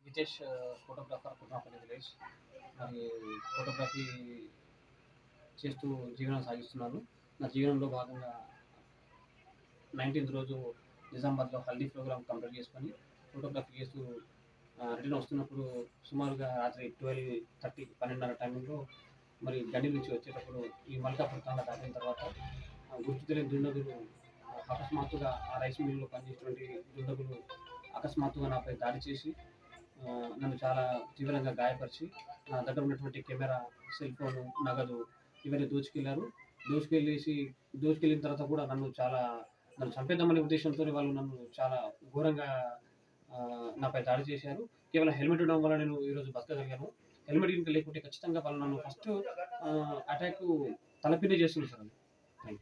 Vijesh photographer Kutrapalli village. మరి photography చేస్తూ జీవనం సాగిస్తున్నాను. నా జీవనంలో భాగంగా 19th రోజు నిజామాబాద్లో హల్దీ ప్రోగ్రామ్ కంప్లీట్ చేసుకొని ఫోటోగ్రఫీ చేస్తూ రిటర్న్ వస్తున్నప్పుడు సుమారుగా రాత్రి 12:30 12:30 టైంలో మరి గండి నుంచి వచ్చేటప్పుడు ఈ మల్కాపూర్ తాండా దాటిన తర్వాత గుర్తు తెలియని దుండగులు అకస్మాత్తుగా ఆ రైస్ మిల్లులో పనిచేసేటువంటి దుండగులు అకస్మాత్తుగా నాపై దాడి చేసి నన్ను చాలా తీవ్రంగా గాయపరిచి నా దగ్గర ఉన్నటువంటి కెమెరా, సెల్ ఫోను, నగదు ఇవన్నీ దోచుకెళ్ళిన తర్వాత కూడా నన్ను చంపేద్దామనే ఉద్దేశంతో వాళ్ళు నన్ను చాలా ఘోరంగా నాపై దాడి చేశారు. కేవలం హెల్మెట్ ఉండడం వల్ల నేను ఈరోజు బతకగలిగాను. హెల్మెట్ గినుక లేకుంటే ఖచ్చితంగా వాళ్ళు నన్ను ఫస్ట్ అటాకు తలపిన్నే చేస్తున్నారు సార్.